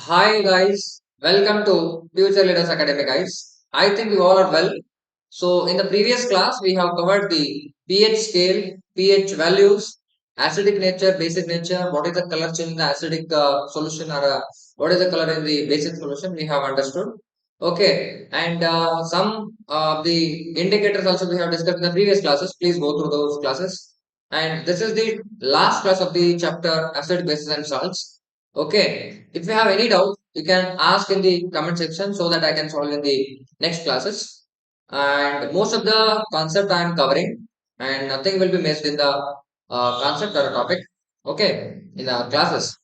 Hi guys, welcome to Future Leaders Academy guys. I think you all are well. So in the previous class we have covered the pH scale, pH values, acidic nature, basic nature, what is the color change in the acidic solution or what is the color in the basic solution we have understood. Okay, and some of the indicators also we have discussed in the previous classes. Please go through those classes. And this is the last class of the chapter acid, bases and salts. Okay, if you have any doubt, you can ask in the comment section so that I can solve in the next classes. And most of the concept I am covering, and nothing will be missed in the concept or topic. Okay, in the classes.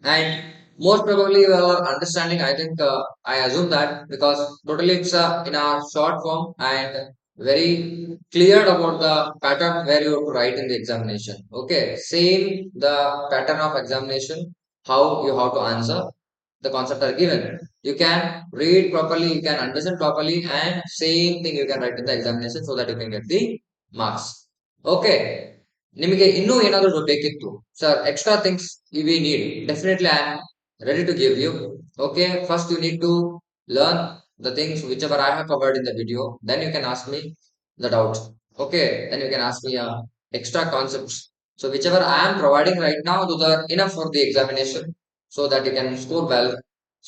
And most probably you are understanding. I think I assume that because totally it's in a short form and very clear about the pattern where you have to write in the examination. Okay, same the pattern of examination, how you have to answer the concept are given. You can read properly, you can understand properly, and same thing you can write in the examination so that you can get the marks. Okay. ನಿಮಗೆ ಇನ್ನೂ ಏನಾದರೂ ಬೇಕಿತ್ತು sir extra things we need definitely I am ready to give you. Okay, first you need to learn the things whichever I have covered in the video, then you can ask me the doubts. Okay, then you can ask me extra concepts, so whichever I am providing right now those are enough for the examination so that you can score well.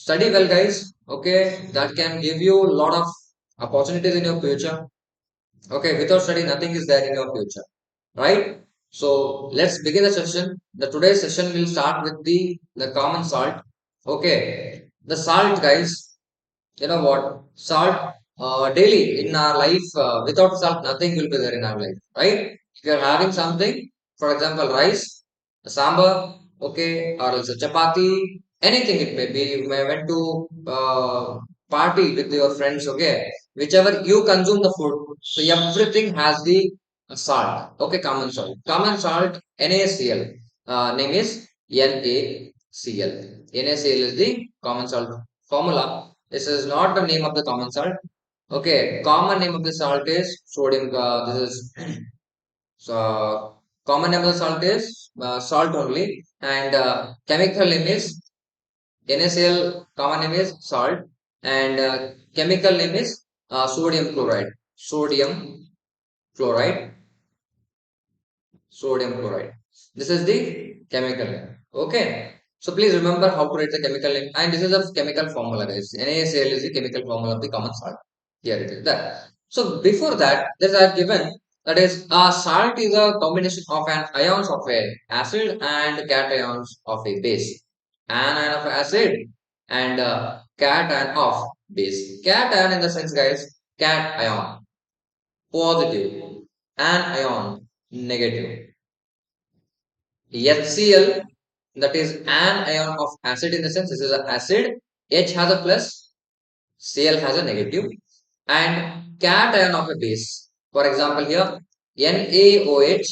Study well guys. Okay, that can give you a lot of opportunities in your future. Okay, without study, nothing is there in your future, right? So let's begin the session. The today's session will start with the common salt. Okay, the salt, guys. You know what? Salt daily in our life. Without salt, nothing will be there in our life, right? If you are having something, for example, rice, sambar, okay, or else a chapati, anything it may be. You may went to party with your friends, okay, whichever you consume the food, so everything has the salt, okay, common salt. Common salt, NaCl. Name is NaCl. NaCl is the common salt formula. This is not the name of the common salt. Okay, common name of the salt is sodium. This is common name of the salt is salt only, and chemical name is NaCl. Common name is salt, and chemical name is sodium chloride. Sodium chloride. Sodium chloride. This is the chemical name. Okay. So please remember how to write the chemical name. And this is a chemical formula, guys. NaCl is the chemical formula of the common salt. Here it is. That. So before that, this I have given, that is salt is a combination of an ions of a acid and cations of a base. Anion of acid and cation of base. Cation in the sense, guys, cat ion positive, anion negative. HCl, that is an ion of acid in the sense this is an acid. H has a plus, Cl has a negative, and cation of a base. For example, here NaOH,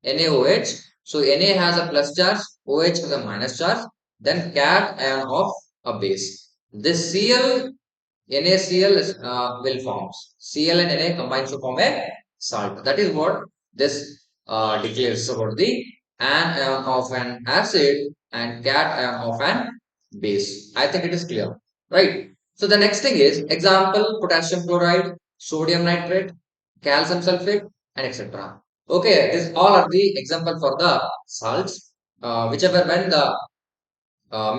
NaOH. So Na has a plus charge, OH has a minus charge. Then cation of a base. This Cl, NaCl is, will forms. Cl and Na combines to form a salt. That is what this declares about the anion of an acid and cation of an base. I think it is clear, right? So the next thing is example potassium chloride, sodium nitrate, calcium sulfate, and etc. Okay, this all are the example for the salts. Whichever when the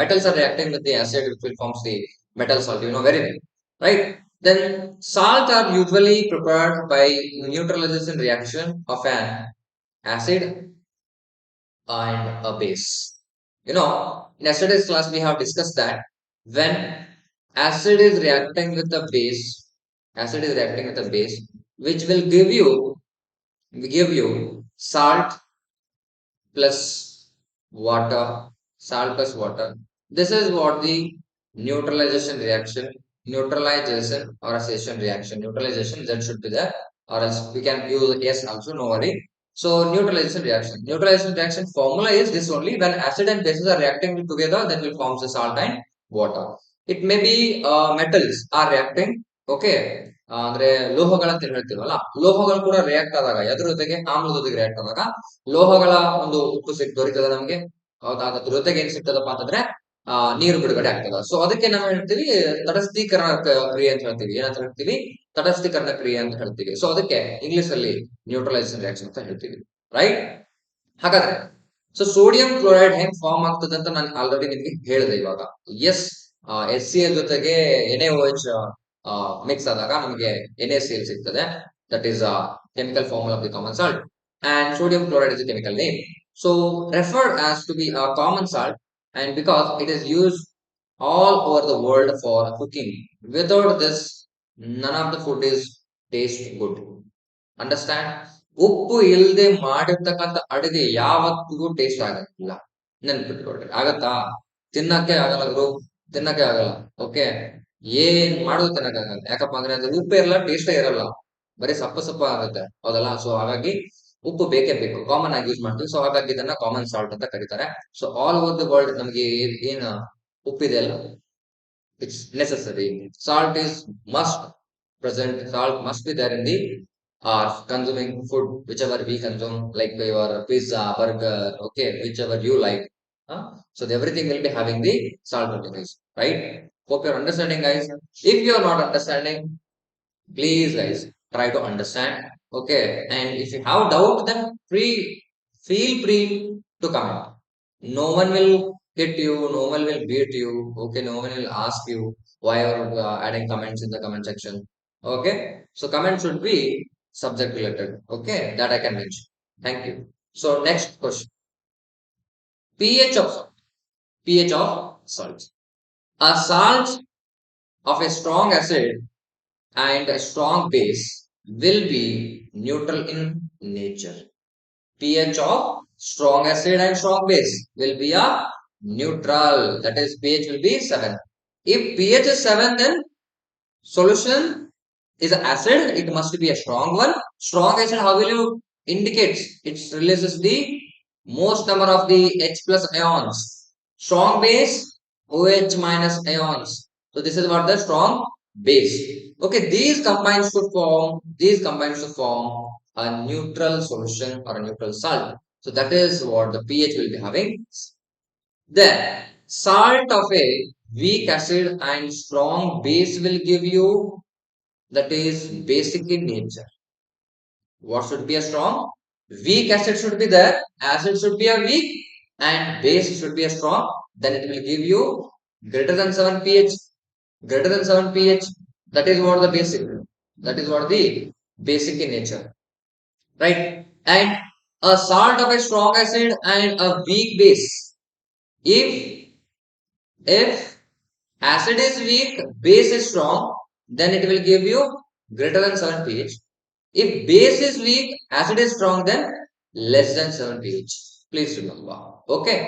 metals are reacting with the acid, which will forms the metal salt. You know very well, right? Then salt are usually prepared by neutralization reaction of an acid and a base. You know, in yesterday's class we have discussed that when acid is reacting with the base, acid is reacting with the base, which will give you salt plus water, salt plus water. This is what the neutralization reaction, neutralization or accession reaction. Neutralization that should be there, or else we can use yes also, no worry. So neutralization reaction. Neutralization reaction formula is this only: when acid and bases are reacting together, then will forms the salt and water. It may be metals are reacting. Okay. ಅಂದ್ರೆ ಲೋಹಗಳ ಅಂತ ಹೇಳ್ತೀವಲ್ಲ, ಲೋಹಗಳು ಕೂಡ react ಆದಾಗ ಎದ್ರ ಜೊತೆಗೆ ಆಮ್ಲದ ಜೊತೆಗೆ ರಿಯಾಕ್ಟ್ ಆದಾಗ ಲೋಹಗಳ ಒಂದು ಉಪ್ಪು ದೊರೀತದೆ ನಮಗೆ. ಹೌದಾ? ಅದ್ರ ಜೊತೆಗೆ ಏನ್ ಸಿಗ್ತದಪ್ಪ ಅಂತಂದ್ರೆ ನೀರು ಬಿಡುಗಡೆ ಆಗ್ತದ. ಸೊ ಅದಕ್ಕೆ ನಾವು ಹೇಳ್ತೀವಿ ತಟಸ್ಥೀಕರಣ ಕ್ರಿಯೆ ಅಂತ ಹೇಳ್ತೀವಿ. ಏನಂತ ಹೇಳ್ತೀವಿ? ತಟಸ್ಥೀಕರಣ ಕ್ರಿಯೆ ಅಂತ ಹೇಳ್ತೀವಿ. ಸೊ ಅದಕ್ಕೆ ಇಂಗ್ಲಿಷ್ ಅಲ್ಲಿ ನ್ಯೂಟ್ರಲೈಸೇಷನ್ ರಿಯಾಕ್ಷನ್ ಅಂತ ಹೇಳ್ತೀವಿ. ರೈಟ್? ಹಾಗಾದ್ರೆ ಸೊ ಸೋಡಿಯಂ ಕ್ಲೋರೈಡ್ ಹೆಂಗ್ ಫಾರ್ಮ್ ಆಗ್ತದೆ ಅಂತ ನಾನು ಆಲ್ರೆಡಿ ನಿಮಗೆ ಹೇಳಿದೆ ಇವಾಗ. ಎಸ್, HCl ಜೊತೆಗೆ NaOH ಮಿಕ್ಸ್ ಆದಾಗ ನಮಗೆ NaCl ಸಿಗ್ತದೆ. That is chemical formula of the common salt, and sodium chloride is a chemical name. So referred as to be a common salt, and because it is used all over the world for cooking. Without this, none of the food is taste good. Understand? ಉಪ್ಪು ಇಲ್ಲದೆ ಮಾಡಿರ್ತಕ್ಕಂಥ ಅಡುಗೆ ಯಾವತ್ತಿಗೂ taste ಆಗಲ್ಲ. ನೆನ್ಪಿಟ್ಕೊಳ್ರಿ. ಆಗತ್ತಾ? ತಿನ್ನಕ್ಕೆ ಆಗಲ್ಲ ಗುರು, ತಿನ್ನಕ್ಕೆ ಆಗಲ್ಲ. ಓಕೆ, ಏನ್ ಮಾಡೋದು ತಿನ್ನಕ್ಕೆ ಆಗಲ್ಲ. ಯಾಕಪ್ಪ ಅಂದ್ರೆ ಅದು ಉಪ್ಪೇ ಇರಲ್ಲ, ಟೇಸ್ಟೇ ಇರಲ್ಲ, ಬರೀ ಸಪ್ಪ ಸಪ್ಪ ಆಗುತ್ತೆ. ಹೌದಲ್ಲ? ಸೊ ಹಾಗಾಗಿ ಉಪ್ಪು ಬೇಕೇ ಬೇಕು, ಕಾಮನ್ ಆಗಿ ಯೂಸ್ ಮಾಡ್ತೀವಿ. ಸೊ ಹಾಗಾಗಿ ಇದನ್ನ ಕಾಮನ್ ಸಾಲ್ಟ್ ಅಂತ ಕರೀತಾರೆ. So all over the world ನಮಗೆ ಏನ್ ಉಪ್ಪಿದೆ ಅಲ್ಲ, it's necessary. Salt is must present. Salt must be there in the consuming food, whichever we consume, like your pizza, burger, okay, whichever you like. So everything will be having the salt only, guys. Right? Hope you're understanding, guys. If you're not understanding, please, guys, try to understand. Okay, and if you have doubt, then feel free to comment. No one will hit you, no one will beat you. Okay, no one will ask you why you're adding comments in the comment section. Okay, so comment should be subject related. Okay, that I can mention. Thank you. So next question: pH of salt. pH of salt. A salt of a strong acid and a strong base will be neutral in nature. pH of strong acid and strong base will be a neutral. That is, pH will be 7. If pH is 7, then solution is an acid. It must be a strong one. Strong acid, how will you indicate? It releases the most number of the H plus ions. Strong base, OH minus ions. So this is what the strong base. Okay, these combines to form a neutral solution or a neutral salt. So that is what the pH will be having. Then salt of a weak acid and strong base will give you, that is basic in nature. What should be a strong? Weak acid should be there, acid should be a weak, and base should be a strong. Then it will give you greater than 7 pH. Greater than 7 pH. That is what the basic. That is what the basic in nature. Right? And a salt of a strong acid and a weak base. If acid is weak, base is strong, then it will give you greater than 7 pH. If base is weak, acid is strong, then less than 7 pH. Please remember. Okay.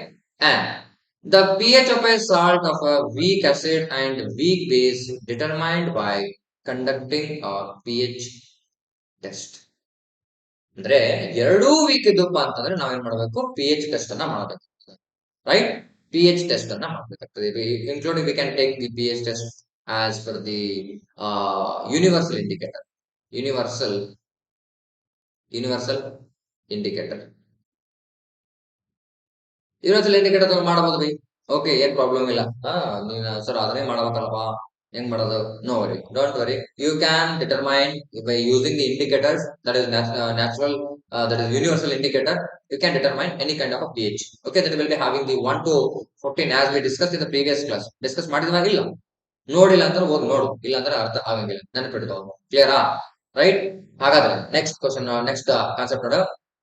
And the pH of a salt of a weak acid and weak base determined by conducting a pH test. ಅಂದ್ರೆ ಎರಡೂ weak ಇದ್ದಪ್ಪ ಅಂತಂದ್ರೆ ನಾವೇನ್ ಮಾಡ್ಬೇಕು? pH test ಅನ್ನ ಮಾಡಬೇಕು. Right? pH test ಅನ್ನ ಮಾಡಬೇಕಾಗ್ತದೆ. Including we can take the pH test as per the universal indicator. Universal indicator. Universal indicator ಮಾಡಬಹುದು ಬೈ. ಓಕೆ, ಏನ್ ಪ್ರಾಬ್ಲಮ್ ಇಲ್ಲ. ನೀನ್ ಸರ್ ಅದನ್ನೇ ಮಾಡಬೇಕಲ್ವಾ, ಹೆಂಗ್ ಮಾಡೋದು? No worry, don't worry. You can determine by using the indicators, that is natural, that is universal indicator. You can determine any kind of a pH. Okay, that will be having the 1 to 14 as we discussed in the previous class. Discuss ಮಾಡಿದ್ವಾ? ಇಲ್ಲ, ನೋಡಿಲ್ಲ ಅಂದ್ರೆ ಹೋಗಿ ನೋಡು, ಇಲ್ಲ ಅಂದ್ರೆ ಅರ್ಥ ಆಗಂಗಿಲ್ಲ. ನೆನಪಿಡ್ತಾವ. ಕ್ಲಿಯರಾ? ರೈಟ್? ಹಾಗಾದ್ರೆ ನೆಕ್ಸ್ಟ್ ಕ್ವಶನ್, ನೆಕ್ಸ್ಟ್ ಕಾನ್ಸೆಪ್ಟ್ ನೋಡ.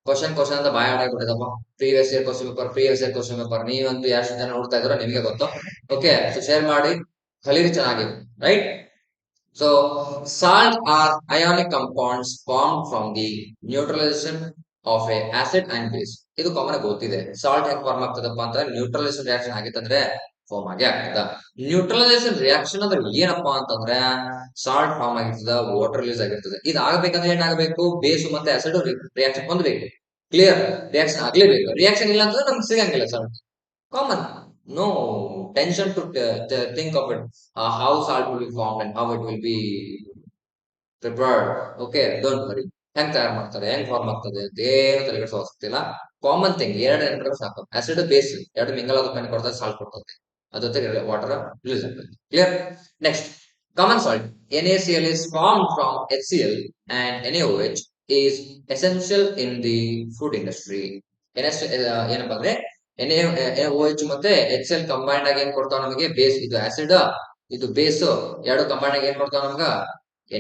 ಕ್ವಶನ್ ಅಂತ ಬಾಯ್ ಆಡಾಗ್ಬಿಟ್ಟಿದಪ್ಪ. ಪ್ರೀವಿಯಸ್ ಇಯರ್ ಕ್ವಶನ್ ಪೇಪರ್ ನೀವಂತೂ ಎಷ್ಟು ಜನ ನೋಡ್ತಾ ಇದ್ರೋ ನಿಮಗೆ ಗೊತ್ತು. ಓಕೆ, ಸೊ ಶೇರ್ ಮಾಡಿ, ಕಲೀರಿ ಚೆನ್ನಾಗಿ. Right? So salt are ionic compounds formed from the neutralization of a acid and base. ಇದು ಕಾಮನ್ ಆಗಿ ಗೊತ್ತಿದೆ. ಸಾಲ್ಟ್ ಹೆಂಗ್ ಫಾರ್ಮ್ ಆಗ್ತದಪ್ಪ ಅಂತ ನ್ಯೂಟ್ರಲೈಸೇಷನ್ ರಿಯಾಕ್ಷನ್ ಆಗಿತ್ತಂದ್ರೆ ಫಾರ್ಮ್ ಆಗಿ ಆಗ್ತದ. ನ್ಯೂಟ್ರಲೈಸೇಷನ್ ರಿಯಾಕ್ಷನ್ ಅಂದ್ರೆ ಏನಪ್ಪಾ ಅಂತಂದ್ರೆ ಸಾಲ್ಟ್ ಫಾರ್ಮ್ ಆಗಿರ್ತದ, ವಾಟರ್ ರಿಲೀಸ್ ಆಗಿರ್ತದೆ. ಇದು ಆಗ್ಬೇಕಂದ್ರೆ ಏನಾಗಬೇಕು? ಬೇಸು ಮತ್ತೆ ಆಸಿಡ್ ರಿಯಾಕ್ಷನ್ ಹೊಂದಬೇಕು. ಕ್ಲಿಯರ್? ರಿಯಾಕ್ಷನ್ ಆಗ್ಲೇಬೇಕು. ರಿಯಾಕ್ಷನ್ ಇಲ್ಲ ಅಂತಂದ್ರೆ ನಮ್ಗೆ ಸಿಗಂಗಿಲ್ಲ salt. Common. No tension to think of it, how salt will be formed and how it will be prepared. Okay, don't worry. ಹೆಂಗ್ ತಯಾರು ಮಾಡ್ತಾರೆ, ಹೆಂಗ್ ಫಾರ್ಮ್ ಆಗ್ತದೆ ಅಂತ ಏನು ತಲೆ ಕೆಡಿಸೋ ಅವಶ್ಯಕತೆ ಇಲ್ಲ. ಕಾಮನ್ ಥಿಂಗ್, ಎರಡು ನೆನಪಿದ್ರೆ ಸಾಕು. ಆಸಿಡ್ ಬೇಸ್ ಎರಡು ಮಿಂಗಲ್ ಆಗೋದಕ್ಕೆ ಕೊಡ್ತಾರೆ, ಸಾಲ್ಟ್ ಕೊಡ್ತದೆ. ಅದು water release ಆಗ್ತದೆ. Clear? Next, common salt. NaCl is formed from HCl and NaOH is essential in the food industry. ಏನಪ್ಪಾ ಅಂದ್ರೆ NaOH ಮತ್ತೆ HCl ಕಂಬೈಂಡ್ ಆಗಿ ಏನ್ ಕೊಡ್ತಾವ ನಮಗೆ ಬೇಸ್, ಇದು ಆಸಿಡ್ ಇದು ಬೇಸ್ ಎರಡು ಕಂಬೈಂಡ್ ಆಗಿ ಏನ್ ಕೊಡ್ತಾವ ನಮ್ಗ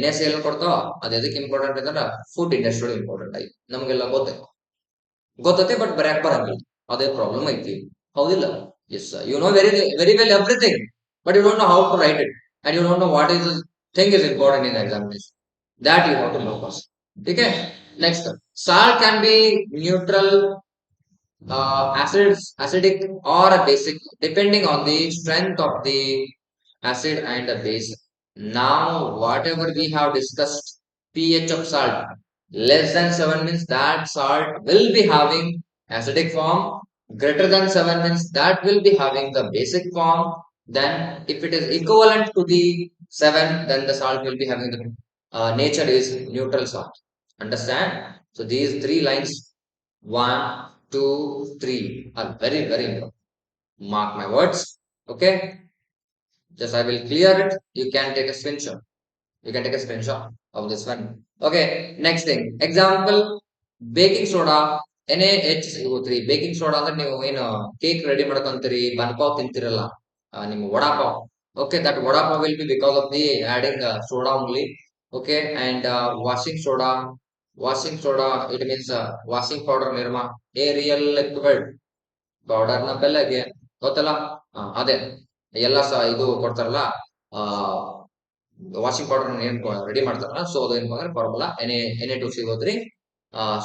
NaCl ಕೊಡ್ತಾವ. ಅದು ಎದಕ್ಕೆ ಇಂಪಾರ್ಟೆಂಟ್ ಅಂದ್ರೆ ಫುಡ್ ಇಂಡಸ್ಟ್ರಿ ಇಂಪಾರ್ಟೆಂಟ್ ಆಗಿ ನಮಗೆಲ್ಲ ಗೊತ್ತೈತೆ ಬಟ್ ಬರೆಯಕ್ ಬರಂಗಿಲ್ಲ, ಅದೇ ಪ್ರಾಬ್ಲಮ್ ಐತಿ, ಹೌದಿಲ್ಲ? Yes, you know very very well everything, but you don't know how to write it and you don't know what is thing is important in examination. That you have to know first. Okay. Next, salt can be neutral, acidic or a basic depending on the strength of the acid and the base. Now whatever we have discussed, pH of salt less than 7 means that salt will be having acidic form, greater than 7 means that will be having the basic form, then if it is equivalent to the 7 then the salt will be having the nature is neutral salt. Understand? So these three lines, 1, 2, 3 are very, very important. Mark my words. Okay. Just I will clear it. You can take a screenshot. You can take a screenshot of this one. Okay. Next thing. Example. Baking soda. NaHCO3. Baking soda ಅಂದ್ರೆ ನೀವು ಏನು cake ready ಮಾಡ್ಕೊಂತೀರಿ, ಬನ್ಪಾವ್ ತಿಂತಿರಲ್ಲ, ನಿಮ್ಮ vada pav. Okay, that vadapav will be because of the adding soda only. Okay, and washing soda, it means washing powder nirma, Ariel liquid powder ನ ಬೆಲ್ಲಗೆ ಗೊತ್ತಲ್ಲ, ಅದೇ ಎಲ್ಲ ಇದು ಕೊಡ್ತಾರಲ್ಲ, ವಾಷಿಂಗ್ ಪೌಡರ್ ಏನ್ ರೆಡಿ ಮಾಡ್ತಾರಲ್ಲ, ಸೊ ಅದು ಏನಪ್ಪ ಅಂದ್ರೆ ಫಾರ್ಮುಲಾ Na2CO3,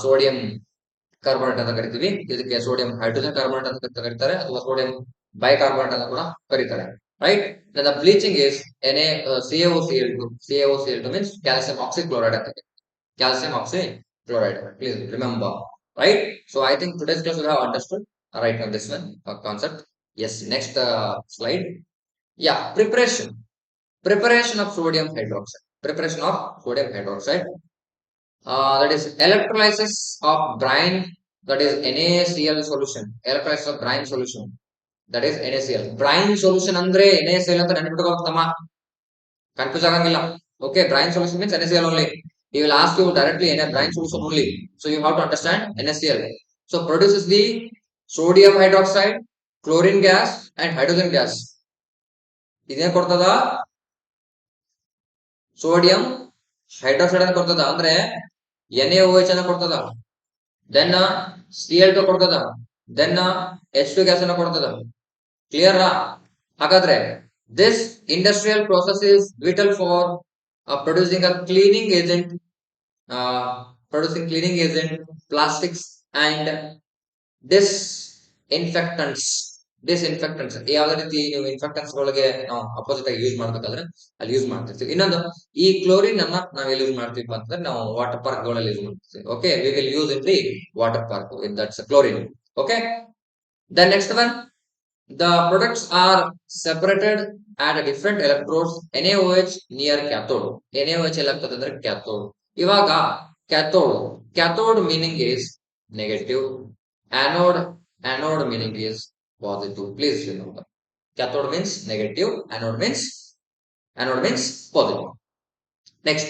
ಸೋಡಿಯಂ ಕಾರ್ಬೋನೇಟ್ ಅಂತ ಕರಿತೀವಿ, ಇದಕ್ಕೆ ಸೋಡಿಯಂ ಹೈಡ್ರೋಜನ್ ಕಾರ್ಬೋನೇಟ್ ಅಂತ ಕರೀತಾರೆ, ಅಥವಾ ಸೋಡಿಯಂ ಬೈಕಾರ್ಬೋನೇಟ್ ಅಂತ ಕೂಡ ಕರೀತಾರೆ. Right? Then the bleaching is CaOCl2. CaOCl2 means calcium oxychloride. Calcium oxychloride. Please remember. Right? So I think today's class you have understood. Right now this one concept. Yes. Next slide. Yeah. Preparation. Preparation of sodium hydroxide. Preparation of sodium hydroxide. That is electrolysis of brine. That is NaCl solution. Electrolysis of brine solution. That is NaCl. Brine solution andre NaCl ಅಂತ ನೆನಪಿಟ್ಕೋತಮ್ಮ, confuse ಆಗಂಗಿಲ್ಲ. Okay, brine solution means NaCl only. He will ask you directly in a brine solution only. So you have to understand NaCl. So produces the sodium hydroxide, chlorine gas and hydrogen gas. ಇದೇನ್ ಕೊಡ್ತದ? Sodium hydroxide ಅನ್ನು ಕೊಡ್ತದ, ಅಂದ್ರೆ NaOH ಅನ್ನು ಕೊಡ್ತದ, then Cl2 ಕೊಡ್ತದ, then H2 gas ಅನ್ನು ಕೊಡ್ತದ. ಕ್ಲಿಯರ್? ಹಾಗಾದ್ರೆ this industrial process is vital for producing a cleaning agent, plastics and disinfectants. ಯಾವ್ದೇ ರೀತಿ ನೀವು ಇನ್ಫೆಕ್ಟೆಂಟ್ಸ್ ಗಳಿಗೆ ನಾವು ಅಪೋಸಿಟ್ ಆಗಿ ಯೂಸ್ ಮಾಡ್ಬೇಕಾದ್ರೆ ಅಲ್ಲಿ ಯೂಸ್ ಮಾಡ್ತಿರ್ತೀವಿ. ಇನ್ನೊಂದು, ಈ ಕ್ಲೋರಿನ್ ಅನ್ನ ನಾವ್ ಎಲ್ಲಿ ಯೂಸ್ ಮಾಡ್ತೀವಿ ಅಂತಂದ್ರೆ ನಾವು ವಾಟರ್ ಪಾರ್ಕ್ ಗಳಲ್ಲಿ ಯೂಸ್ ಮಾಡ್ತೀವಿ. Okay, we will use in the water park with that's chlorine. Okay, the next one, the products are separated at different electrodes. NaOH near cathode. NaOH ಎಲ್ಲಾಗ್ತದೆ ಅಂದ್ರೆ cathode. ಇವಾಗ cathode meaning is negative, anode meaning is positive. Please remember, cathode means negative, anode means positive. Next,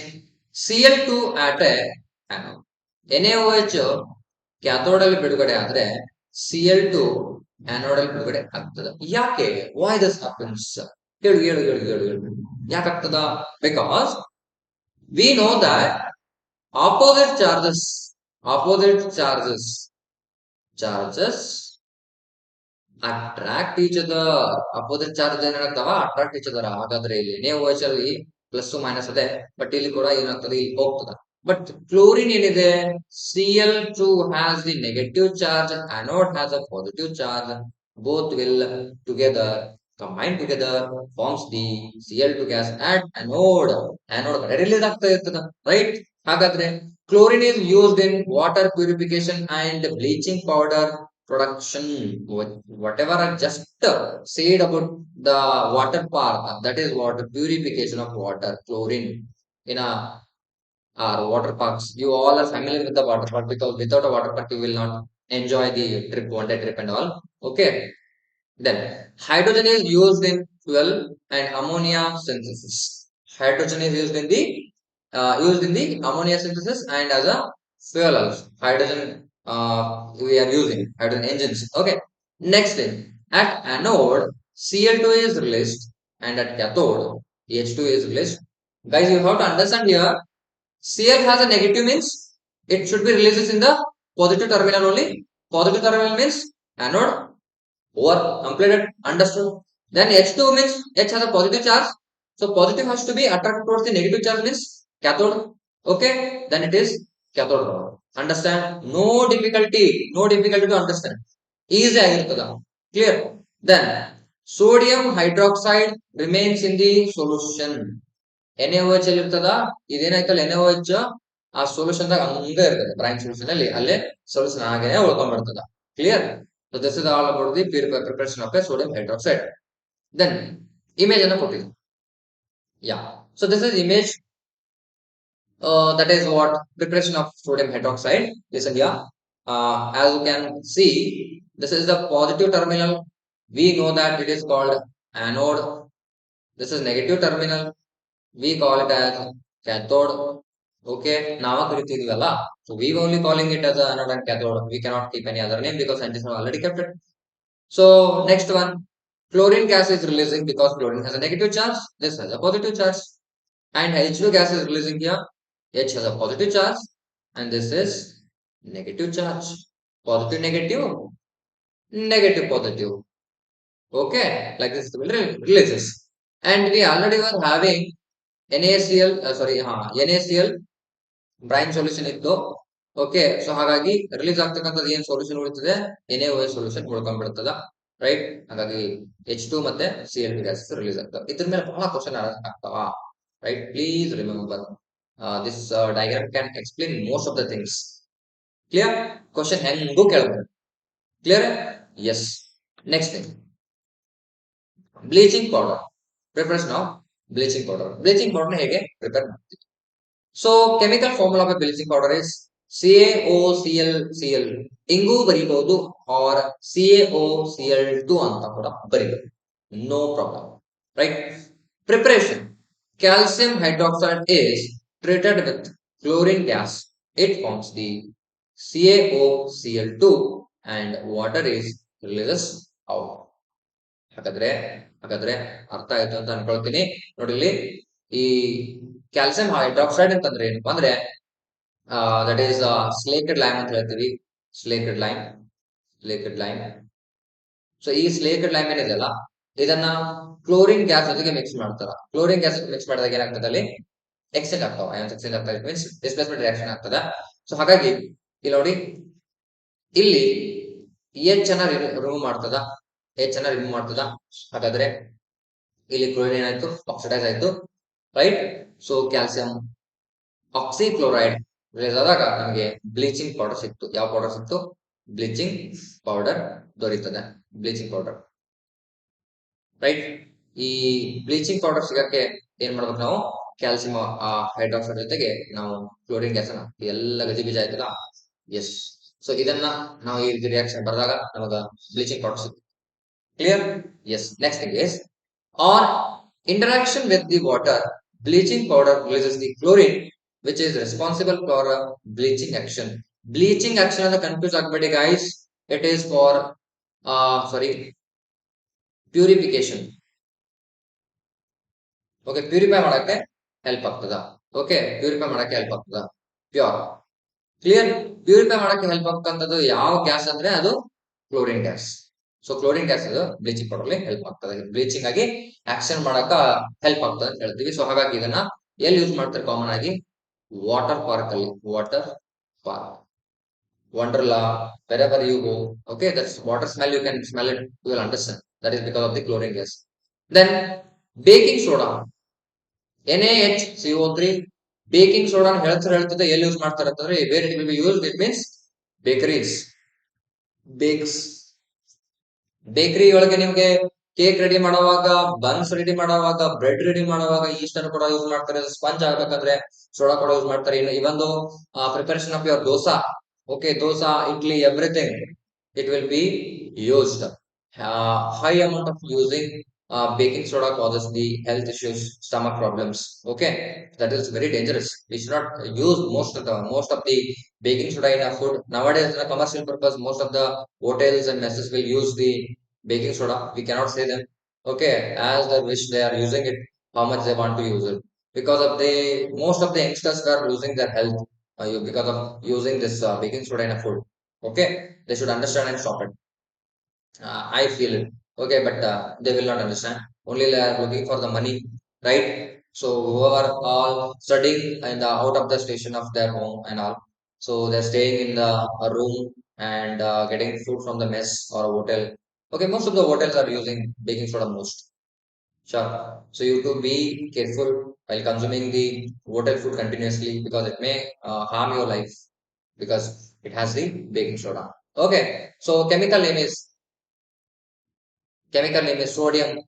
Cl2 at a anode. NaOH cathode ಅಲ್ಲಿ ಬಿಡುಗಡೆ ಆದ್ರೆ Cl2 anode ಅಲ್ಲಿ ಬಿಡುಗಡೆ ಆಗ್ತದೆ. ಯಾಕೆ? Why this happens? ಹೇಳು. ಯಾಕೆ ಆಗ್ತದ? Because we know that opposite charges attract each other. Opposite charges ಏನಾಗ್ತಾವ? Attract each other. ಹಾಗಾದ್ರೆ ಇಲ್ಲಿ NaOH ಅಲ್ಲಿ ಪ್ಲಸ್ ಮೈನಸ್ ಅದೇ, ಬಟ್ ಇಲ್ಲಿ ಕೂಡ ಏನಾಗ್ತದೆ, ಇಲ್ಲಿ ಹೋಗ್ತದ. ಬಟ್ ಕ್ಲೋರಿನ್ ಏನಿದೆ, Cl2 has the negative charge, anode has a positive charge. Both will combine together forms the Cl2 gas at anode. Anode release ಆಗ್ತಾ ಇರ್ತದ, ರೈಟ್? ಹಾಗಾದ್ರೆ chlorine is used in water purification and bleaching powder production. Whatever I just said about the water part, that is water purification of water, chlorine in our water parks. You all are familiar with the water park, because without a water park you will not enjoy the trip, one day trip and all. Okay, Then hydrogen is used in fuel and ammonia synthesis. Hydrogen is used in the ammonia synthesis and as a fuel also. Hydrogen we are using hydrogen engines. Okay. Next thing, at anode Cl2 is released and at cathode H2 is released. Guys, you have to understand here. Cl has a negative means it should be released in the positive terminal only. Positive terminal means anode over completed, understood. Then H2 means H has a positive charge. So positive has to be attracted towards the negative charge means cathode. Okay, then it is cathode rod. Understand? No difficulty to understand. Easy ಆಗಿರ್ತದ. Clear? Then sodium hydroxide remains in the solution. NaOH ಅಲ್ಲಿ ಇರ್ತದ ಇದೇನಾಯ್ತಲ್ಲ NaOH ಆ solution ದಾಗ ಹಂಗ ಇರ್ತದೆ branch solution ಅಲ್ಲಿ ಅಲ್ಲೇ solution ಆಗೇನೆ ಉಳ್ಕೊಂಡ್ಬಿಡ್ತದ clear so this is all about the preparation of a sodium hydroxide then image ಅನ್ನು ಕೊಟ್ಟಿದ್ದು yeah so this is image that is what preparation of sodium hydroxide listen here as you can see this is the positive terminal we know that it is called anode this is negative terminal we call it as cathode okay ನಾವ ಕರಿತಿದೀವಲ್ಲ so we only calling it as a anode and cathode we cannot keep any other name because scientists have already kept it so next one chlorine gas is releasing because chlorine has a negative charge this has a positive charge and H2 gas is releasing here H has a positive charge and this is negative charge positive negative negative positive okay like this will releases and we already were having NaCl sorry NaCl brine solution ಇತ್ತು okay so ಹಾಗಾಗಿ release ಆಗ್ತಕ್ಕಂಥದ್ದು ಏನ್ solution ಉಳಿತದೆ NaOH solution ಉಳ್ಕೊಂಡ್ಬಿಡ್ತದ right ಹಾಗಾಗಿ H2 ಮತ್ತೆ Cl2 gas release ಆಗ್ತವೆ ಇದ್ರ ಮೇಲೆ ಬಹಳ ಕ್ವಶನ್ ಆಗ್ತಾವ right please remember this diagram can explain most of the things clear question ಹೆಂಗೂ ಕೇಳಬಹುದು clear yes next thing bleaching powder preparation of bleaching powder ಹೇಗೆ ಪ್ರಿಪೇರ್ ಮಾಡ್ತೀವಿ so chemical formula of bleaching powder is CaOCl ಹಿಂಗೂ ಬರೀಬಹುದು or CaOCl2 ಅಂತ ಕೂಡ ಬರೀಬಹುದು no problem right preparation calcium hydroxide is treated with chlorine gas it forms the CaOCl2 and water is released out ಹಾಗಾದ್ರೆ ಅರ್ಥ ಆಯ್ತು ಅಂತ ಅನ್ಕೊಳ್ತೀನಿ ನೋಡಿ ಇಲ್ಲಿ ಈ ಕ್ಯಾಲ್ಸಿಯಂ ಹೈಡ್ರಾಕ್ಸೈಡ್ ಅಂತಂದ್ರೆ ಏನಪ್ಪಾ ಅಂದ್ರೆ ದಟ್ ಈಸ್ ಸ್ಲೇಟೆಡ್ ಲೈಮ್ ಅಂತ ಹೇಳ್ತೀವಿ ಸ್ಲೇಟೆಡ್ ಲೈಮ್ ಸೊ ಈ ಸ್ಲೇಟೆಡ್ ಲೈಮ್ ಏನಿದೆಯಲ್ಲ ಇದನ್ನ ಕ್ಲೋರಿನ್ ಗ್ಯಾಸ್ ಜೊತೆಗೆ ಮಿಕ್ಸ್ ಮಾಡ್ತಾರ ಕ್ಲೋರಿನ್ ಗ್ಯಾಸ್ ಮಿಕ್ಸ್ ಮಾಡಿದಾಗ ಏನಾಗ್ತದೆ ಅಲ್ಲಿ ಎಕ್ಸ್ಚೇಂಜ್ ಆಗ್ತಾವ ಎಕ್ಸ್ಚೇಂಜ್ ಆಗ್ತದೆ ಮೀನ್ಸ್ ಡಿಸ್ಪ್ಲೇಸ್ಮೆಂಟ್ ರಿಯಾಕ್ಷನ್ ಆಗ್ತದ ಸೊ ಹಾಗಾಗಿ ಇಲ್ಲಿ ನೋಡಿ ಇಲ್ಲಿ ಎಚ್ ಅನ್ನ ರಿಮೂವ್ ಮಾಡ್ತದ ಹಾಗಾದ್ರೆ ಇಲ್ಲಿ ಕ್ಲೋರಿನ್ ಏನಾಯ್ತು ಆಕ್ಸಿಡೈಸ್ ಆಯ್ತು right so calcium oxychloride release ಆದಾಗ ನಮಗೆ ಬ್ಲೀಚಿಂಗ್ ಪೌಡರ್ ಸಿಕ್ತು ಯಾವ ಪೌಡರ್ ಸಿಕ್ತು ಬ್ಲೀಚಿಂಗ್ ಪೌಡರ್ ದೊರೀತದೆ ಬ್ಲೀಚಿಂಗ್ ಪೌಡರ್ ರೈಟ್ ಈ ಬ್ಲೀಚಿಂಗ್ ಪೌಡರ್ ಸಿಗಕ್ಕೆ ಏನ್ ಮಾಡ್ಬೇಕು ನಾವು ಕ್ಯಾಲ್ಸಿಯಂ ಹೈಡ್ರಾಕ್ಸೈಡ್ ಜೊತೆಗೆ ನಾವು ಕ್ಲೋರಿನ್ ಗ್ಯಾಸ್ ಅನ್ನ ಎಲ್ಲ ಗಜಿಬಿಜ ಆಯ್ತದ ಎಸ್ ಸೊ ಇದನ್ನ ನಾವು ಈ ರೀತಿ ರಿಯಾಕ್ಷನ್ ಬರೆದಾಗ ನಮಗ ಬ್ಲೀಚಿಂಗ್ ಪೌಡರ್ ಸಿಕ್ತು clear yes next thing is on interaction with the water bleaching powder releases the chlorine which is responsible for bleaching action ಅಂತ ಕನ್ಫ್ಯೂಸ್ ಆಗಬೇಡಿ guys it is for purification okay purify ಮಾಡಕ್ಕೆ help ಆಗ್ತದ okay purify ಮಾಡಕ್ಕೆ help ಆಗ್ತದ pure clear purify ಮಾಡಕ್ಕೆ help ಆಗ್ತಂತದ್ದು ಯಾವ gas ಅಂದ್ರೆ ಅದು chlorine gas so chlorine gas ಅದು ಬ್ಲೀಚಿಂಗ್ ಪೌಡರ್ ಅಲ್ಲಿ ಹೆಲ್ಪ್ ಆಗ್ತದೆ ಬ್ಲೀಚಿಂಗ್ ಆಗಿ ಆಕ್ಷನ್ ಮಾಡಕ ಹೆಲ್ಪ್ ಆಗ್ತದೆ ಅಂತ ಹೇಳ್ತೀವಿ ಸೊ ಹಾಗಾಗಿ ಇದನ್ನ ಎಲ್ಲಿ ಯೂಸ್ ಮಾಡ್ತಾರೆ ಕಾಮನ್ ಆಗಿ water park Wonderla wherever you go okay that's water smell you can smell it you will understand that is because of the chlorine gas then baking soda NaHCO3 baking soda ಹೇಳ್ತದೆ ಎಲ್ಲಿ use ಮಾಡ್ತಾರೆ ಅಂತಂದ್ರೆ where it will be used it means bakeries bakery ಒಳಗೆ ನಿಮ್ಗೆ cake ready ಮಾಡುವಾಗ buns ready ಮಾಡುವಾಗ bread ready ಮಾಡುವಾಗ yeast ಅನ್ನು ಕೂಡ ಯೂಸ್ ಮಾಡ್ತಾರೆ ಸ್ಪಂಜ್ ಆಗ್ಬೇಕಂದ್ರೆ ಸೋಡಾ ಕೂಡ ಯೂಸ್ ಮಾಡ್ತಾರೆ ಇವೊಂದು preparation of your dosa okay dosa idli everything it will be used high amount of using baking soda causes the health issues, stomach problems. Okay, that is very dangerous. We should not use most of the baking soda in our food. Nowadays, in a commercial purpose, most of the hotels and messes will use the baking soda. We cannot say them. Okay, as they wish they are using it, how much they want to use it. Because of the most of the youngsters are losing their health because of using this baking soda in a food. Okay, they should understand and stop it. I feel it. Okay, but they will not understand. Only they are looking for the money, right? So whoever all studying in the out of the station of their home and all, so they're staying in the room and getting food from the mess or a hotel. Okay, most of the hotels are using baking soda most. Sure. So you to be careful while consuming the hotel food continuously because it may harm your life because it has the baking soda. Okay, so chemical name is sodium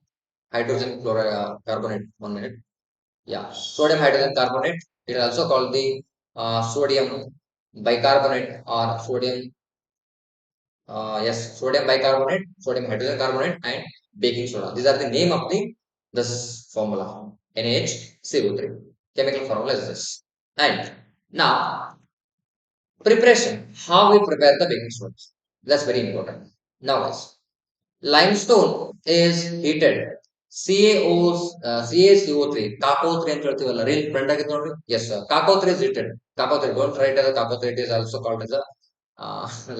hydrogen chloride carbonate. 1 minute. Yeah, sodium hydrogen carbonate. It is also called the sodium bicarbonate or sodium. Yes, sodium bicarbonate, sodium hydrogen carbonate, and baking soda. These are the name of the this formula. NaHCO3. Chemical formula is this. And now preparation. How we prepare the baking soda. That's very important. Now, guys. Limestone is heated. CaCO3 CaCO3 ಅಂತ ಹೇಳ್ತೀವಲ್ಲ reel friend ಆಗಿತ್ತು ನೋಡ್ರಿ S CaCO3 is heated. CaCO3 don't write as a CaCO3, it is also called as a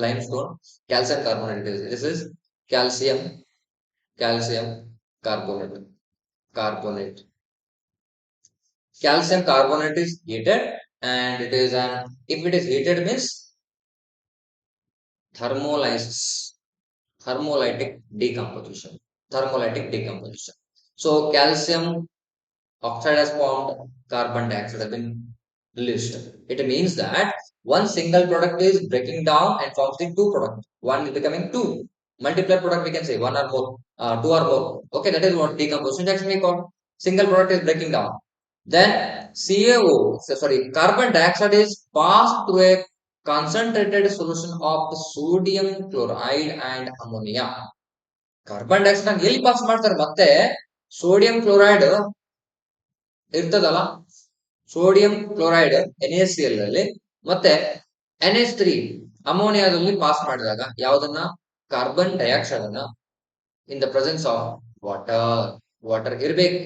limestone. Calcium carbonate is this is calcium calcium carbonate carbonate calcium carbonate is heated and it is an if it is heated means thermolysis thermolytic decomposition thermolytic decomposition. So calcium oxide has formed, carbon dioxide has been released. It means that one single product is breaking down and forms the two products. One is becoming two. Multiple product we can say one or more, two or more. Okay, that is what decomposition reaction we call. Single product is breaking down. Then carbon dioxide is passed through a concentrated solution of sodium chloride and ammonia. Carbon dioxide ಎಲ್ಲಿ pass ಮಾಡ್ತಾರೆ ಮತ್ತೆ sodium chloride ಇರ್ತದಲ್ಲ sodium chloride NaCl ಅಲ್ಲಿ ಮತ್ತೆ NH3 ಅಮೋನಿಯಾದಲ್ಲಿ pass ಮಾಡಿದಾಗ ಯಾವುದನ್ನ carbon dioxide ಅನ್ನ in the presence of water water ಇರ್ಬೇಕು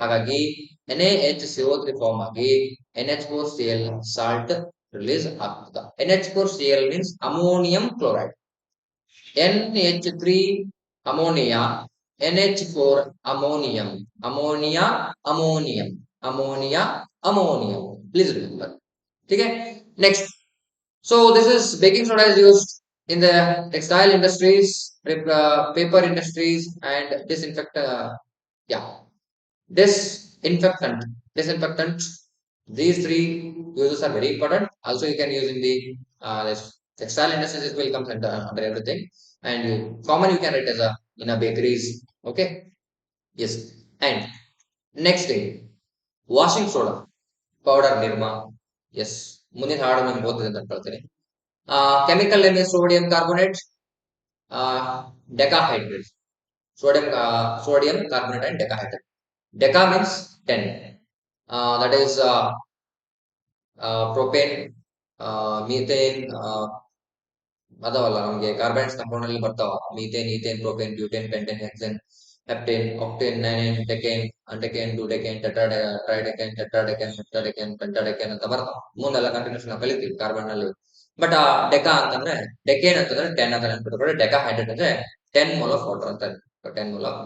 ಹಾಗಾಗಿ NaHCO3 ಫಾರ್ಮ್ ಆಗಿ NH4Cl ಸಾಲ್ಟ್ ರಿಲೀಸ್ ಆಗ್ತದ. NH4Cl means ammonium chloride, NH3 ammonia, NH4 ammonium, ammonia, ammonium, ammonia, ammonium. Please remember. Okay. Next. So this is baking soda is used in the textile industries, paper industries, and disinfect. Yeah, disinfectant. These three uses are very important. Also, you can use in the this textile industries. It will come under everything, and common you can write as a in a bakeries. Okay, yes. And next thing, washing soda powder nirma. Yes, ಮುಂದಿನ ಹಾಡು ನಮ್ಗೆ ಓದಿದೆ ಅಂತ ಹೇಳ್ತೀನಿ. Chemical name is sodium carbonate, decahydrate. Sodium carbonate and decahydrate. Deca means 10. That is propane, methane, ಅದಾವಲ್ಲ ನಮಗೆ carbons compound ಅಲ್ಲಿ ಬರ್ತಾವ methane ethane propane butane pentane hexane heptane octane nonane decane undecane dodecane tridecane tetradecane heptadecane pentadecane ಅಂತ ಬರ್ತಾವ ಮುಂದೆಲ್ಲ continuous ನಾವು ಕಲಿತೀವಿ carbon ನಲ್ಲಿ. But ಆ ಡೆಕಾ ಅಂತಂದ್ರೆ ಡೆಕೇನ್ ಅಂತಂದ್ರೆ 10 ಅಂತ ನೆನ್ಪಿಟ್ಕೊಳ್ಳಿ. ಡೆಕಾ ಹೈಡ್ರೇಟ್ ಅಂದ್ರೆ 10 ಮೋಲ್ ಆಫ್ ವಾಟರ್ ಅಂತ 10 ಮೋಲ್ ಆಫ್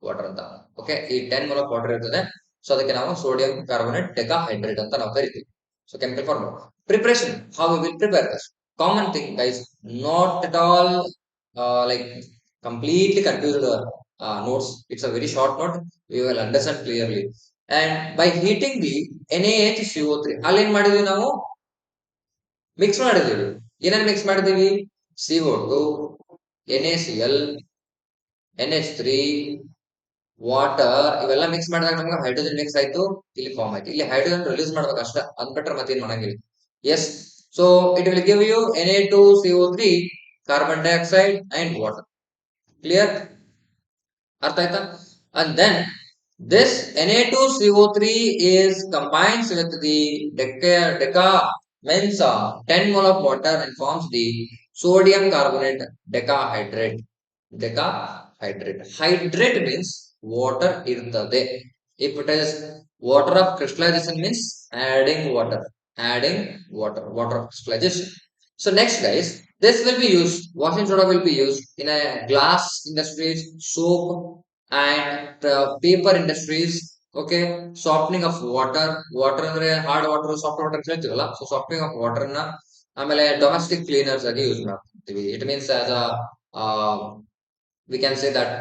ವಾಟರ್ ಅಂತ. ಓಕೆ, ಈ 10 ಮೋಲ್ ಆಫ್ ವಾಟರ್ ಇರ್ತದೆ. ಸೊ ಅದಕ್ಕೆ ನಾವು ಸೋಡಿಯಂ ಕಾರ್ಬೊನೇಟ್ ಡೆಕಾ ಹೈಡ್ರೇಟ್ ಅಂತ ನಾವು ಕರಿತೀವಿ. So chemical formula. Preparation, how we will prepare this. Common thing, guys, not at all like completely confused notes. It's a very short note. We will understand clearly. And by heating the NaHCO3, ಅಲ್ಲಿ ಏನ್ ಮಾಡಿದ್ವಿ ನಾವು mix ಮಾಡಿದೀವಿ. ಏನೇನು mix ಮಾಡಿದೀವಿ? CO2, NaCl, NH3, water ಇವೆಲ್ಲ mix ಮಾಡಿದಾಗ ನಮ್ಗೆ ಹೈಡ್ರೋಜನ್ ಮಿಕ್ಸ್ ಆಯ್ತು, ಇಲ್ಲಿ ಫಾರ್ಮ್ ಆಯ್ತು. ಇಲ್ಲಿ ಹೈಡ್ರೋಜನ್ ರಿಲೀಸ್ ಮಾಡ್ಬೇಕು ಅಷ್ಟ, ಅದ್ ಬಿಟ್ರೆ ಮತ್ತೇನ್ ಮಾಡಂಗಿಲ್ಲ. Yes, so it will give you Na2CO3, carbon dioxide and water. Clear? ಅರ್ಥ ಆಯ್ತಾ? And then this Na2CO3 is combines with the deca means 10 mole of water and forms the sodium carbonate decahydrate. Decahydrate. Hydrate means water irtade. If it is water of crystallization means adding water. Adding water. Water of crystallization. So next guys, this will be used, washing soda will be used in a glass industries, soap and paper industries. Okay, softening of water. Water ಅಂದ್ರೆ hard water soft water ಹೇಳ್ತೀವಲ್ಲ, so ಸಾಫ್ಟನಿಂಗ್ of water ನ ಆಮೇಲೆ domestic cleaners ಆಗಿ use ಮಾಡ್ತೀವಿ. It means as a we can say that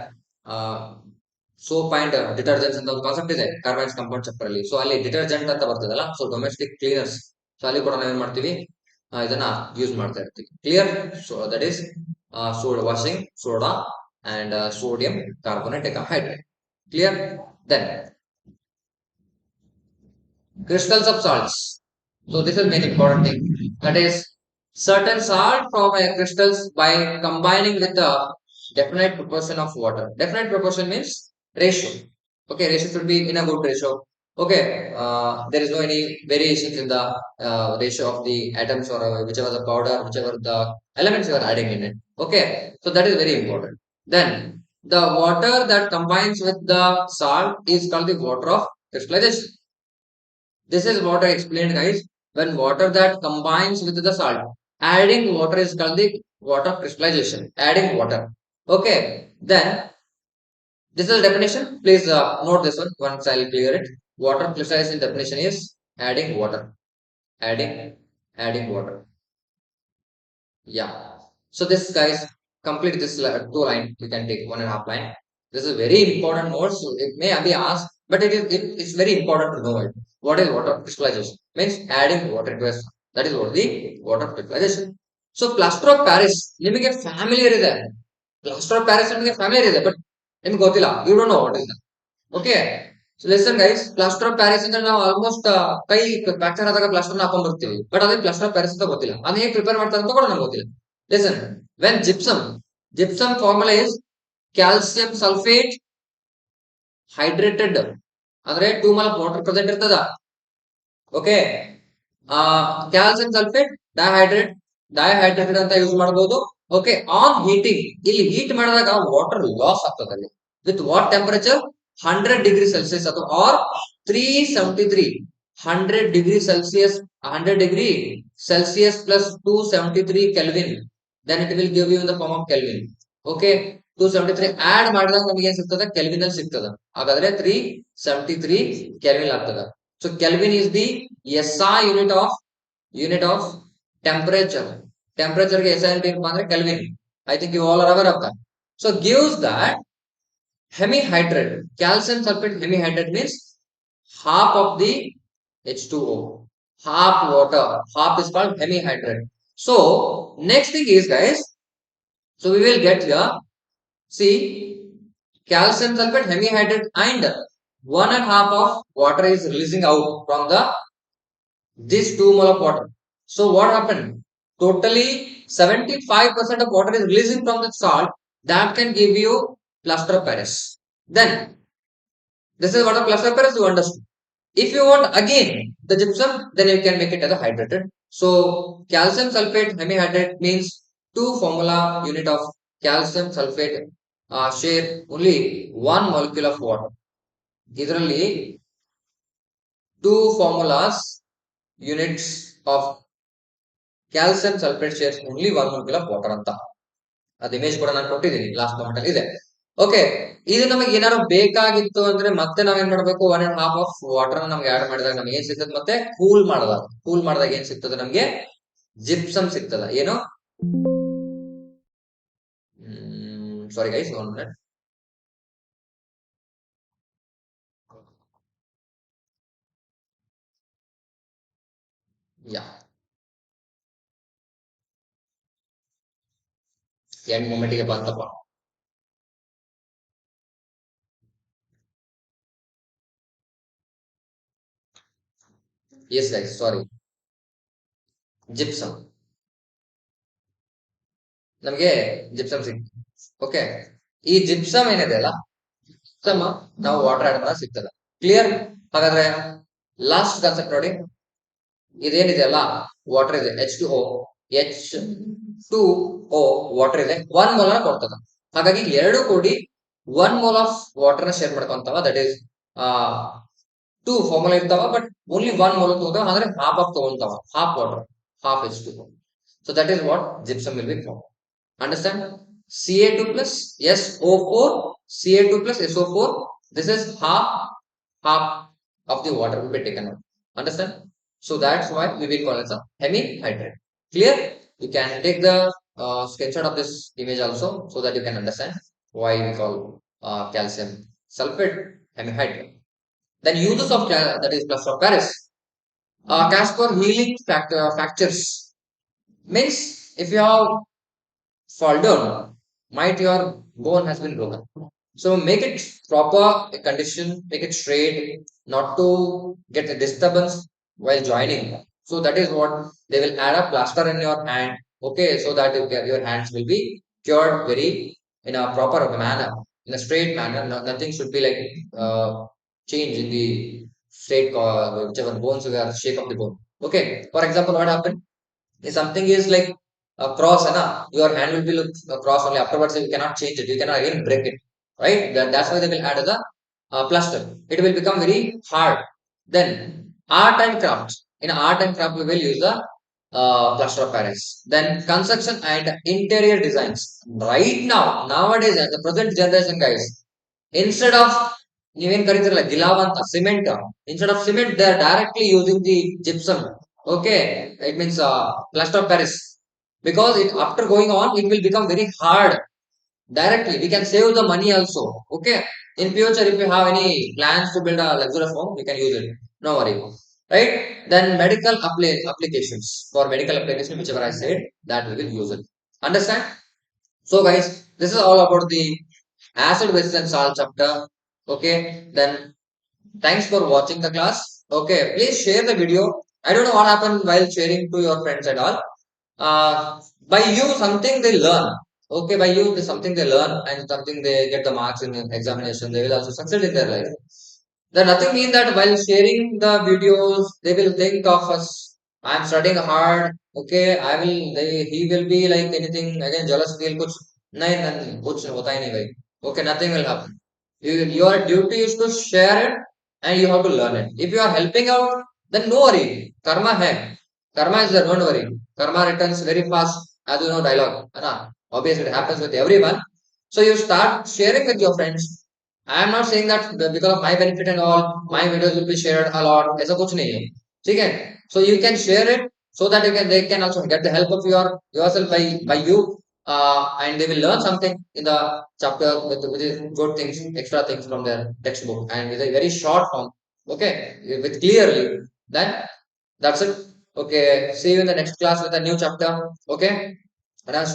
soap and detergents ಅಂತ ಒಂದು concept ಇದೆ carbons compound chapter ಅಲ್ಲಿ. ಸೊ ಅಲ್ಲಿ ಡಿಟರ್ಜೆಂಟ್ ಅಂತ ಬರ್ತದಲ್ಲ, ಸೊ ಡೊಮೆಸ್ಟಿಕ್ ಕ್ಲೀನರ್ಸ್, ಸೊ ಅಲ್ಲಿ ಕೂಡ ನಾವೇನ್ ಮಾಡ್ತೀವಿ, ಇದನ್ನ ಯೂಸ್ ಮಾಡ್ತಾ ಇರ್ತೀವಿ. Clear? So that is soda, washing soda and sodium carbonate decahydrate. Clear? Then crystals of salts. So this is very important thing. That is certain salt from a crystals by combining with a definite proportion of water. Definite proportion means ratio. Okay, ratio should be in a good ratio. Okay, there is no any variations in the ratio of the atoms or whichever the powder, whichever the elements you are adding in it. Okay, so that is very important. Then the water that combines with the salt is called the water of crystallization. This is what I explained, guys. When water that combines with the salt, adding water is called the water crystallization. Adding water. Okay. Then this is the definition. Please note this one once I'll clear it. Water crystallization definition is adding water. Adding water. Yeah. So this guys complete this two line. You can take 1.5 line. This is very important notes. So it may be asked, but it's very important to know it. What is water crystallization? Means adding water to a salt. That is what the water crystallization. So plaster of Paris ನಿಮಗೆ familiar ಇದೆ. Plaster of Paris ನಿಮಗೆ familiar ಇದೆ, but ನಿಮ್ಗೆ ಗೊತ್ತಿಲ್ಲ. You don't know what is that. Okay. So listen guys, plaster of Paris ಅಂದ್ರೆ ನಾವು almost ಕೈ fracture ಆದಾಗ ಪ್ಲಾಸ್ಟರ್ ಹಾಕೊಂಡ್ ಬರ್ತೀವಿ, ಬಟ್ ಅದೇ ಪ್ಲಾಸ್ಟರ್ ಆಫ್ ಪ್ಯಾರಿಸ್ ಅಂತ ಗೊತ್ತಿಲ್ಲ. ಅದನ್ನ ಹೇಗೆ ಪ್ರಿಪೇರ್ ಮಾಡ್ತಾರೆ ಅಂತ ಕೂಡ ನಮ್ಗೆ ಗೊತ್ತಿಲ್ಲ. Listen, when gypsum formula is calcium sulfate hydrated ಅಂದ್ರೆ 2 mol of water present ಇರ್ತದ. ಓಕೆ, ಕ್ಯಾಲ್ಸಿಯಂ ಸಲ್ಫೇಟ್ ಡೈಹೈಡ್ರೇಟೆಡ್ ಅಂತ ಯೂಸ್ ಮಾಡಬಹುದು. ಓಕೆ, ಆನ್ ಹೀಟಿಂಗ್, ಇಲ್ಲಿ ಹೀಟ್ ಮಾಡಿದಾಗ ವಾಟರ್ ಲಾಸ್ ಆಗ್ತದೆ ಅಲ್ಲಿ. With what temperature? 100 degree celsius ಅಥವಾ or 373 100 degree celsius 100 degree celsius plus 273 kelvin. Then it will give you in the form of kelvin. Okay, 273 add ಮಾಡಿದಾಗ ನಮಗೆ ಏನ್ ಸಿಗ್ತದೆ? ಕೆಲ್ವಿನ್ ಅಲ್ಲಿ ಸಿಗ್ತದ. ಹಾಗಾದ್ರೆ 373 ಕೆಲ್ವಿನ್ ಆಗ್ತದ. So Kelvin is the SI unit of temperature. Temperature ke SI unit ಅಂದ್ರೆ Kelvin. I think you all are aware of that. So gives that hemihydrate. Calcium sulfate hemihydrate means half of the H2O. Half water. Half is called hemihydrate. So next thing is guys. So we will get here. See, calcium sulfate hemihydrate and 1.5 of water is releasing out from this 2 mole of water. So what happened? Totally 75% of water is releasing from the salt. That can give you plaster of Paris. Then this is what a plaster of Paris you understood. If you want again the gypsum, then you can make it as a hydrated. So calcium sulfate hemihydrate means 2 formula unit of calcium sulfate share only 1 molecule of water. ಇದರಲ್ಲಿ 2 formulas units of calcium sulfate shares only 1 molecule of water ಅಂತ. ಅದು image ಕೂಡ ನಾನು ಕೊಟ್ಟಿದ್ದೀನಿ, last moment ಅಲ್ಲಿ ಇದೆ. Okay, ಇದು ನಮಗೆ ಏನಾದ್ರು ಬೇಕಾಗಿತ್ತು ಅಂದ್ರೆ ಮತ್ತೆ ನಾವೇನ್ ಮಾಡ್ಬೇಕು? 1.5 ಆಫ್ ವಾಟರ್ ನಮ್ಗೆ ಆಡ್ ಮಾಡಿದಾಗ ನಮ್ಗೆ ಏನ್ ಸಿಗ್ತದೆ? ಮತ್ತೆ ಕೂಲ್ ಮಾಡಿದಾಗ ಏನ್ ಸಿಗ್ತದೆ? ನಮ್ಗೆ ಜಿಪ್ಸಮ್ ಸಿಗ್ತದ. ಏನು? Sorry guys, 1 minute. ಯಾ, ಎಂಡ್ ಮೂಮೆಂಟ್ ಗೆ ಬಂತಪ್ಪ. ಎಸ್ ಗೈಸ್, ಸಾರಿ. ಜಿಪ್ಸಮ್, ನಮಗೆ ಜಿಪ್ಸಮ್ ಸಿಕ್ತು. ಓಕೆ, ಈ ಜಿಪ್ಸಮ್ ಏನಿದೆಯಲ್ಲ, ಜಿಪ್ಸಮ್ ನಾವು ವಾಟರ್ ಆಟಮ್ ಸಿಗ್ತದೆ. ಕ್ಲಿಯರ್? ಹಾಗಾದ್ರೆ ಲಾಸ್ಟ್ ಕಾನ್ಸೆಪ್ಟ್ ನೋಡಿ, ಇದೇನಿದೆಯಲ್ಲ ವಾಟರ್ ಇದೆ, H2O ವಾಟರ್ ಇದೆ, 1 ಮೋಲ್ ಕೊಡ್ತದ. ಹಾಗಾಗಿ ಎರಡು ಕೂಡಿ 1 ಮೋಲ್ ಆಫ್ ವಾಟರ್ ನ ಶೇರ್ ಮಾಡ್ಕೊಂತಾವ. ದಟ್ ಈಸ್ ಟೂ ಫಾರ್ಮುಲಾ ಇರ್ತಾವ, ಬಟ್ ಓನ್ಲಿ 1 ಮೋಲ್ ತಗೋತಾವ. ಅಂದ್ರೆ ಹಾಫ್ ಆಫ್ ತಗೊಂತಾವ, half water, half H2O. So that is what gypsum will be form. Understand? Ca2 plus SO4, Ca2 plus SO4. This is half of the water will be taken out. Understand? So that's why we will call it a hemihydrate. Clear? You can take the screenshot of this image also, so that you can understand why we call calcium sulfate hemihydrate. Then uses of that is plaster of Paris. Cast for healing fractures means if you have fall down, might your bone has been broken. So make it proper condition, make it straight, not to get a disturbance while joining. So that is what they will add a plaster in your hand. Okay, so that your hands will be cured very in a proper manner, in a straight manner. Nothing should be like change in the straight whichever bones were shape of the bone. Okay, for example, what happened? If something is like a cross, your hand will be look a cross only. Afterwards, you cannot change it. You cannot even break it, right? That's why they will add the plaster. It will become very hard. Then art and craft. In art and craft, we will use the plaster of Paris. Then construction and interior designs. Right now, nowadays, the present generation guys, instead of ನೀವೇನ್ ಕರಿತಿರಲ್ಲ ಗಿಲಾವ್ ಅಂತ cement, instead of cement they are directly using the gypsum. Okay, it means plaster of Paris, because it after going on it will become very hard. Directly we can save the money also. Okay, in future if you have any plans to build a luxurious home, you can use it, no worry, right? Then medical applications, for medical application whichever I said, that we will use it. Understand? So guys, this is all about the acid basis and salt chapter. Okay, then thanks for watching the class. Okay, please share the video. I don't know what happened while sharing to your friends and all. By you, something they learn. Okay, by you, something they learn and something they get the marks in the examination. They will also succeed in their life. Then nothing mean that while sharing the videos, they will think of us. I'm studying hard. Okay, I will. He will be like anything again. Jealous feel. Kuch nahi, nahi, kuch hota hi nahi bhai. Okay, nothing will happen. Your duty is to share it and you have to learn it. If you are helping out, then no worry. Karma hai. Karma is there. Don't worry. Karma returns very fast. As you know, dialogue. Obviously, it happens with everyone. So you start sharing with your friends. I am not saying that because of my benefit and all, my videos will be shared a lot. ऐसा कुछ नहीं है. ठीक है? So you can share it so that they can also get the help of yourself by you, and they will learn something in the chapter with good things, extra things from their textbook, and with a very short form. Okay, with clearly. Then that's it. Okay, see you in the next class with a new chapter. Okay. And as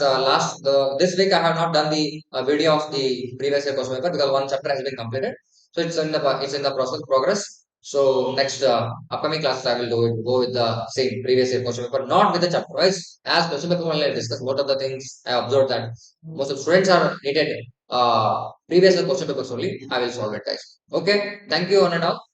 this week I have not done the video of the previous year question paper because one chapter has been completed, so it's in the process progress. So next upcoming classes I will go with the same previous year question paper, not with the chapter wise. As question paper only I discuss most of the things. I observed that most of the students are needed previous year question papers only. I will solve it, guys. Okay, thank you one and all.